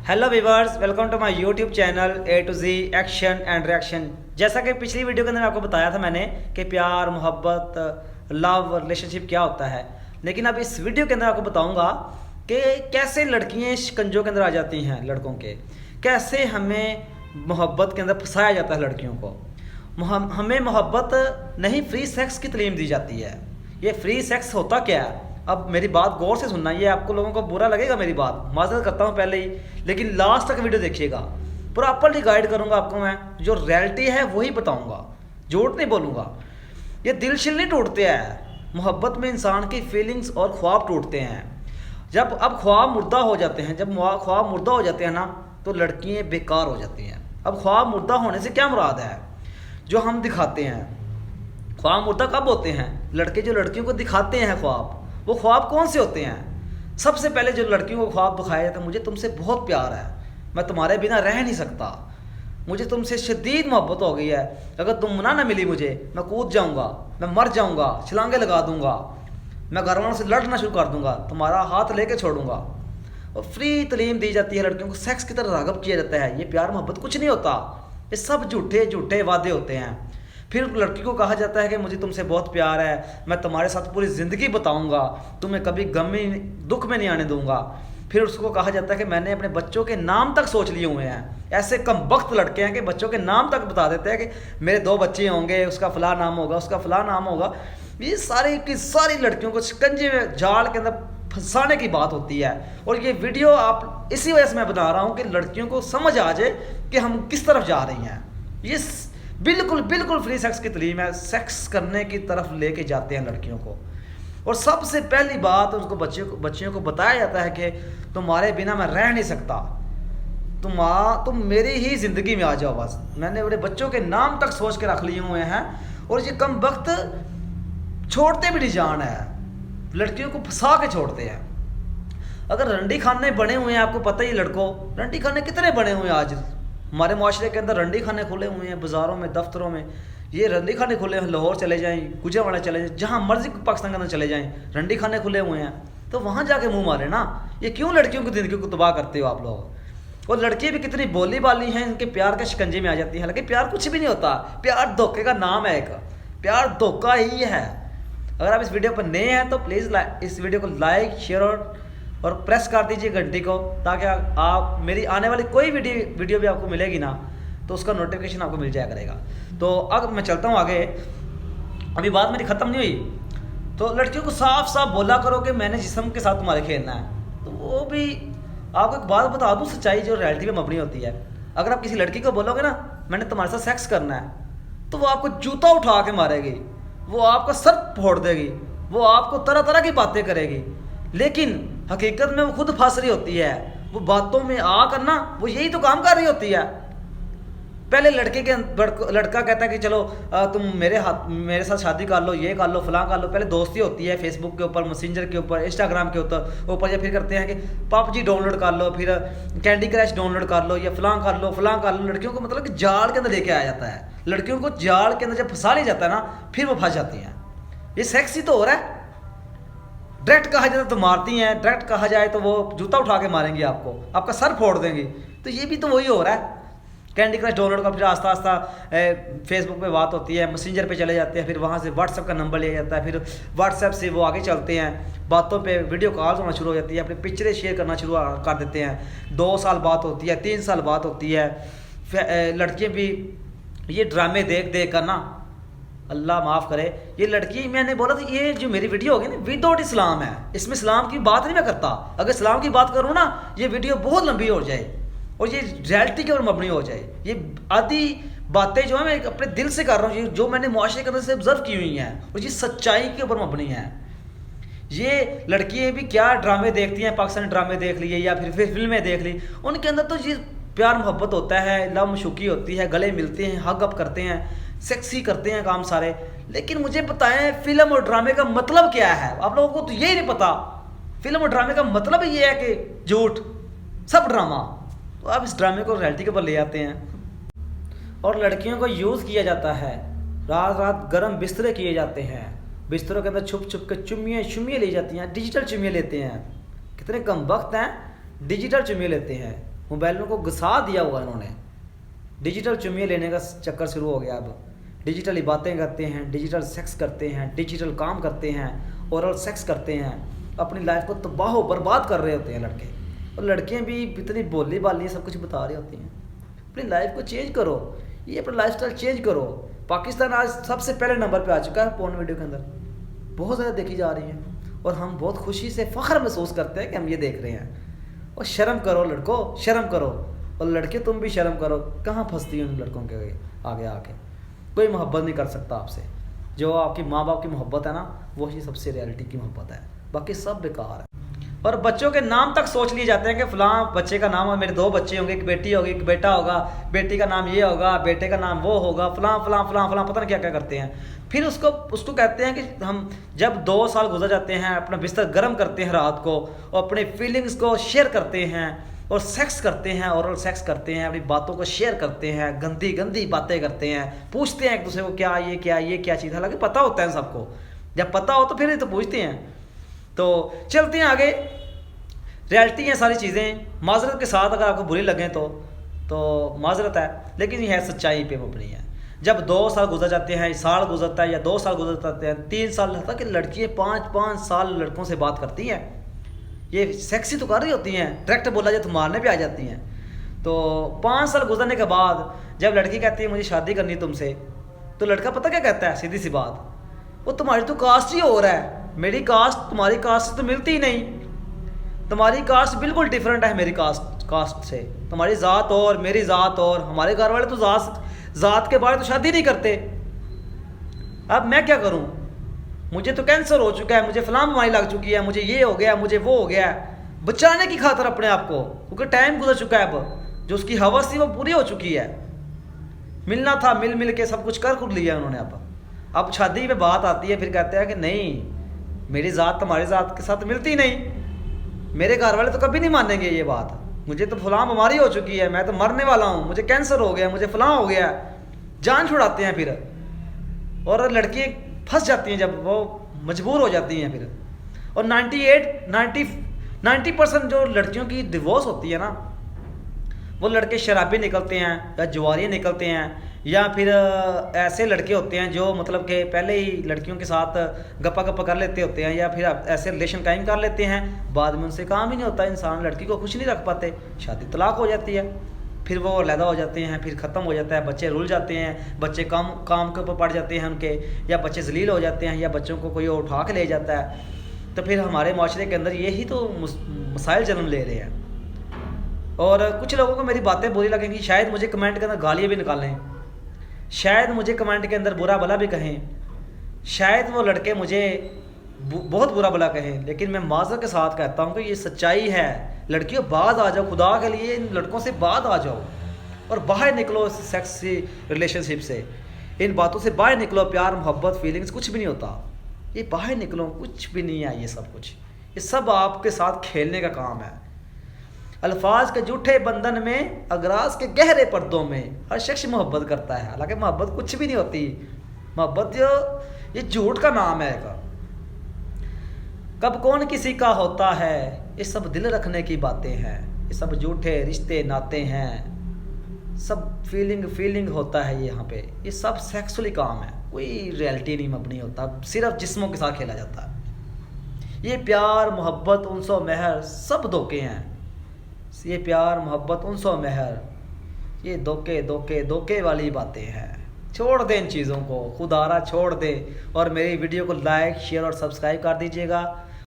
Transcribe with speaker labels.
Speaker 1: Hello viewers, welcome to my YouTube channel A to Z action and reaction. जैसा कि पिछली video के अंदर आपको बताया था मैंने कि प्यार, मोहब्बत, लव, रिलेशनशिप क्या होता है, लेकिन अब इस वीडियो के अंदर आपको बताऊंगा कि कैसे लड़कियां शिकंजों के अंदर आ जाती हैं लड़कों के, कैसे हमें मोहब्बत के अंदर फंसाया जाता है लड़कियों को। हमें मोहब्बत नहीं, फ्री सेक्स की तालीम दी जाती है। ये फ्री सेक्स होता क्या है? अब मेरी बात गौर से सुनना, ये आपको लोगों को बुरा लगेगा मेरी बात, माजरत करता हूँ पहले ही, लेकिन लास्ट तक वीडियो देखिएगा। प्रॉपरली गाइड करूँगा आपको, मैं जो रियलिटी है वही बताऊँगा, झूठ नहीं बोलूँगा। ये दिल शिल नहीं टूटते हैं, मोहब्बत में इंसान की फीलिंग्स और ख्वाब टूटते हैं। जब अब ख्वाब मुर्दा हो जाते हैं, जब ख्वाब मुर्दा हो जाते हैं ना, तो लड़कियाँ बेकार हो जाती हैं। अब ख्वाब मुर्दा होने से क्या मुराद है? जो हम दिखाते हैं, ख्वाब मुर्दा कब होते हैं? लड़के जो लड़कियों को दिखाते हैं ख्वाब, वो ख्वाब कौन से होते हैं? सबसे पहले जो लड़कियों को ख्वाब दिखाया जाता है, मुझे तुमसे बहुत प्यार है, मैं तुम्हारे बिना रह नहीं सकता, मुझे तुमसे शदीद मोहब्बत हो गई है, अगर तुम ना मिली मुझे, मैं कूद जाऊंगा, मैं मर जाऊंगा, छलांगे लगा दूंगा, मैं घर वालों से लड़ना शुरू कर दूंगा, तुम्हारा हाथ लेके छोड़ूंगा। और फ्री तालीम दी जाती है लड़कियों को, सेक्स की तरह राग़ब किया जाता है। ये प्यार मोहब्बत कुछ नहीं होता, ये सब झूठे झूठे वादे होते हैं। फिर लड़की को कहा जाता है कि मुझे तुमसे बहुत प्यार है, मैं तुम्हारे साथ पूरी ज़िंदगी बताऊंगा, तुम्हें कभी गम में दुख में नहीं आने दूंगा। फिर उसको कहा जाता है कि मैंने अपने बच्चों के नाम तक सोच लिए हुए हैं। ऐसे कमबख्त लड़के हैं कि बच्चों के नाम तक बता देते हैं कि मेरे 2 बच्चे होंगे, उसका फ़लाँ नाम होगा, उसका फ़लाँ नाम होगा। ये सारी की सारी लड़कियों को शिकंजे में, जाल के अंदर फंसाने की बात होती है। और ये वीडियो आप इसी वजह से मैं बता रहा हूँ कि लड़कियों को समझ आ जाए कि हम किस तरफ जा रही हैं। ये बिल्कुल बिल्कुल फ्री सेक्स की तालीम है, सेक्स करने की तरफ लेके जाते हैं लड़कियों को। और सबसे पहली बात उसको बच्चियों को बताया जाता है कि तुम्हारे बिना मैं रह नहीं सकता, तुम मेरी ही ज़िंदगी में आ जाओ बस। मैंने अपने बच्चों के नाम तक सोच के रख लिए हुए हैं। और ये कम वक्त छोड़ते भी नहीं जान है, लड़कियों को फंसा के छोड़ते हैं। अगर रंडी खाने बने हुए हैं, आपको पता ही लड़कों, रंडी खाने कितने बने हुए हैं आज हमारे माशरे के अंदर। रंडी खाने खुले हुए हैं बाज़ारों में, दफ्तरों में, ये रंडी खाने खुले हैं। लाहौर चले जाएं, गुजरांवाला चले जाएं, जहाँ मर्जी पाकिस्तान के अंदर चले जाएं, रंडी खाने खुले हुए हैं। तो वहाँ जाके मुंह मारे ना। ये क्यों लड़कियों की ज़िंदगी को तबाह करते हो आप लोग? और लड़कियाँ भी कितनी बोली बाली हैं, इनके प्यार के शिकंजे में आ जाती हैं। हालांकि प्यार कुछ भी नहीं होता, प्यार धोखे का नाम है, एक प्यार धोखा ही है। अगर आप इस वीडियो पर नए हैं तो प्लीज़ इस वीडियो को लाइक, शेयर और प्रेस कर दीजिए घंटी को, ताकि आप मेरी आने वाली कोई वीडियो भी आपको मिलेगी ना, तो उसका नोटिफिकेशन आपको मिल जाया करेगा। तो अब मैं चलता हूँ आगे, अभी बात मेरी ख़त्म नहीं हुई। तो लड़कियों को साफ साफ बोला करो कि मैंने जिस्म के साथ तुम्हारे खेलना है। तो वो भी आपको एक बात बता दूँ, सच्चाई जो रियलिटी में मबनी होती है। अगर आप किसी लड़की को बोलोगे ना मैंने तुम्हारे साथ सेक्स करना है, तो वो आपको जूता उठा के मारेगी, वो आपका सर फोड़ देगी, वो आपको तरह तरह की बातें करेगी। लेकिन हकीकत में वो खुद फंस रही होती है, वो बातों में आकर ना वो यही तो काम कर रही होती है। पहले लड़का कहता है कि चलो तुम मेरे साथ शादी कर लो, ये कर लो, फलां कर लो। पहले दोस्ती होती है फेसबुक के ऊपर, मैसेंजर के ऊपर, इंस्टाग्राम के ऊपर, या फिर करते हैं कि पबजी डाउनलोड कर लो, फिर कैंडी क्रश डाउनलोड कर लो, या फलां कर लो, फलां कर लो। लड़कियों को मतलब कि जाल के अंदर लेके आया जाता है। लड़कियों को जाल के अंदर जब फंसा लिया जाता है ना, फिर वो फंस जाती हैं। ये सेक्स ही तो हो रहा है। डायरेक्ट कहा जाए तो मारती हैं, डायरेक्ट कहा जाए तो वो जूता उठा के मारेंगी आपको, आपका सर फोड़ देंगी। तो ये भी तो वही हो रहा है। कैंडी क्रश डाउनलोड का, फिर आस्ता आस्ता फेसबुक पे बात होती है, मैसेंजर पे चले जाते हैं, फिर वहाँ से व्हाट्सएप का नंबर लिया जाता है, फिर व्हाट्सएप से वो आगे चलते हैं, बातों पे वीडियो कॉल्स होना शुरू हो जाती है, अपनी पिक्चरें शेयर करना शुरू कर देते हैं। 2 साल बात होती है, 3 साल बात होती है। लड़कियाँ भी ये ड्रामे देख देख कर ना, अल्लाह माफ़ करे, ये लड़की, मैंने बोला था ये जो मेरी वीडियो होगी ना विदाउट इस्लाम है, इसमें इस्लाम की बात नहीं मैं करता। अगर इस्लाम की बात करूँ ना, ये वीडियो बहुत लंबी हो जाए और ये रियलिटी के ऊपर मबनी हो जाए। ये आधी बातें जो है मैं अपने दिल से कर रहा हूँ, जो मैंने मुआशरे के अंदर से ऑब्जर्व की हुई हैं, और ये सच्चाई के ऊपर मबनी है। ये लड़कियाँ भी क्या ड्रामे देखती हैं, पाकिस्तानी ड्रामे देख लिए या फिर फिल्में देख ली, उनके अंदर तो ये प्यार मोहब्बत होता है, लव मशूकी होती है, गले मिलते हैं, हग अप करते हैं, सेक्सी करते हैं काम सारे। लेकिन मुझे बताएं फिल्म और ड्रामे का मतलब क्या है? आप लोगों को तो यही नहीं पता। फिल्म और ड्रामे का मतलब ये है कि झूठ, सब ड्रामा। तो आप इस ड्रामे को रियलिटी के ऊपर ले आते हैं और लड़कियों को यूज़ किया जाता है। रात रात गर्म बिस्तरे किए जाते हैं, बिस्तरों के अंदर छुप छुप के चुम्मियाँ ली जाती हैं, डिजिटल चुम्मियाँ लेते हैं। कितने कम वक्त हैं, डिजिटल चुम्मियाँ लेते हैं। मोबाइलों को घुसा दिया हुआ इन्होंने। डिजिटल चुम्मियाँ लेने का चक्कर शुरू हो गया। अब डिजिटल बातें करते हैं, डिजिटल सेक्स करते हैं, डिजिटल काम करते हैं, ओरल सेक्स करते हैं, अपनी लाइफ को तबाह बर्बाद कर रहे होते हैं लड़के। और लड़कियां भी इतनी बोली बाली सब कुछ बता रही होती हैं। अपनी लाइफ को चेंज करो, ये अपना लाइफस्टाइल चेंज करो। पाकिस्तान आज सबसे पहले नंबर पे आ चुका है पोर्न वीडियो के अंदर, बहुत ज़्यादा देखी जा रही हैं और हम बहुत खुशी से फ़ख्र महसूस करते हैं कि हम ये देख रहे हैं। और शर्म करो लड़कों, शर्म करो, और लड़के तुम भी शर्म करो। कहाँ फंसती हैं उन लड़कों के आगे आके। कोई मोहब्बत नहीं कर सकता आपसे। जो आपकी माँ बाप की मोहब्बत है ना, वही सबसे रियलिटी की मोहब्बत है, बाकी सब बेकार है। और बच्चों के नाम तक सोच लिए जाते हैं कि फ़लाँ बच्चे का नाम, मेरे 2 बच्चे होंगे, एक बेटी होगी एक बेटा होगा, बेटी का नाम ये होगा, बेटे का नाम वो होगा, फ़लाँ फ़लाँ फ़लाँ फ़लाँ, पता नहीं क्या क्या करते हैं। फिर उसको कहते हैं कि हम जब 2 साल गुजर जाते हैं, अपना बिस्तर गर्म करते हैं रात को और अपनी फीलिंग्स को शेयर करते हैं और सेक्स करते हैं, ओरल सेक्स करते हैं, अपनी बातों को शेयर करते हैं, गंदी गंदी बातें करते हैं, पूछते हैं एक दूसरे को क्या ये क्या चीज़। हालांकि पता होता है सबको, जब पता हो तो फिर तो पूछते हैं। तो चलते हैं आगे, रियलिटी हैं सारी चीज़ें। माजरत के साथ अगर आपको बुरी लगें तो माजरत है, लेकिन ये है सच्चाई पे मबनी है। जब 2 साल गुजर जाते हैं, साल गुजरता है या 2 साल गुजर जाते हैं, 3 साल तक कि लड़कियाँ 5-5 साल लड़कों से बात करती हैं। ये सेक्सी तो कर रही होती हैं, डायरेक्ट बोला जाए तो मारने पे आ जाती हैं। तो 5 साल गुजरने के बाद जब लड़की कहती है मुझे शादी करनी तुमसे, तो लड़का पता क्या कहता है, सीधी सी बात, वो तुम्हारी तो कास्ट ही और है, मेरी कास्ट तुम्हारी कास्ट से तो मिलती ही नहीं, तुम्हारी कास्ट बिल्कुल डिफरेंट है मेरी कास्ट से, तुम्हारी ज़ात और मेरी ज़ात और, हमारे घर वाले तो ज़ात के बारे तो शादी नहीं करते। अब मैं क्या करूं, मुझे तो कैंसर हो चुका है, मुझे फलां बीमारी लग चुकी है, मुझे ये हो गया, मुझे वो हो गया, बचाने की खातिर अपने आप को, क्योंकि टाइम गुजर चुका है। अब जो उसकी हवस थी वो पूरी हो चुकी है, मिलना था मिल के सब कुछ कर लिया उन्होंने। अब शादी पे बात आती है, फिर कहते हैं कि नहीं मेरी ज़ात तुम्हारी ज़ात के साथ मिलती नहीं, मेरे घर वाले तो कभी नहीं मानेंगे ये बात, मुझे तो फलां बीमारी हो चुकी है, मैं तो मरने वाला हूँ, मुझे कैंसर हो गया, मुझे फलां हो गया, जान छुड़ाते हैं फिर। और लड़की फंस जाती हैं जब वो मजबूर हो जाती हैं फिर। और 90% जो लड़कियों की डिवोर्स होती है ना, वो लड़के शराबी निकलते हैं या जुआरी निकलते हैं, या फिर ऐसे लड़के होते हैं जो मतलब कि पहले ही लड़कियों के साथ गप्पा कर लेते होते हैं, या फिर ऐसे रिलेशन कायम कर लेते हैं, बाद में उनसे काम ही नहीं होता, इंसान लड़की को खुश नहीं रख पाते, शादी तलाक हो जाती है, फिर वो अलहदा हो जाते हैं, फिर ख़त्म हो जाता है, बच्चे रुल जाते हैं, बच्चे काम के ऊपर पड़ जाते हैं उनके, या बच्चे जलील हो जाते हैं, या बच्चों को कोई उठा के ले जाता है। तो फिर हमारे माशरे के अंदर यही तो मसाइल जन्म ले रहे हैं। और कुछ लोगों को मेरी बातें बुरी लगेंगी, शायद मुझे कमेंट के अंदर गालियाँ भी निकालें, शायद मुझे कमेंट के अंदर बुरा भला भी कहें, शायद वो लड़के मुझे बहुत बुरा भला कहें, लेकिन मैं माज़रत के साथ कहता हूँ कि ये सच्चाई है। लड़कियों बाज आ जाओ, खुदा के लिए इन लड़कों से बाज आ जाओ और बाहर निकलो इस सेक्सी रिलेशनशिप से, इन बातों से बाहर निकलो। प्यार मोहब्बत फीलिंग्स कुछ भी नहीं होता, ये बाहर निकलो, कुछ भी नहीं है ये सब कुछ, ये सब आपके साथ खेलने का काम है। अल्फाज के झूठे बंधन में, अगराज के गहरे पर्दों में हर शख्स मोहब्बत करता है, हालांकि मोहब्बत कुछ भी नहीं होती। मोहब्बत जो ये झूठ का नाम है का। कब कौन किसी का होता है, ये सब दिल रखने की बातें हैं, ये सब झूठे रिश्ते नाते हैं, सब फीलिंग होता है ये यहाँ पे, ये सब सेक्सुअली काम है, कोई रियलिटी नहीं मबनी होता, सिर्फ जिस्मों के साथ खेला जाता है। ये प्यार मोहब्बत उनसो महर सब धोखे हैं, ये प्यार मोहब्बत उनसो महर, ये धोखे वाली बातें हैं। छोड़ दें इन चीज़ों को, खुदारा छोड़ दें, और मेरी वीडियो को लाइक शेयर और सब्सक्राइब कर दीजिएगा।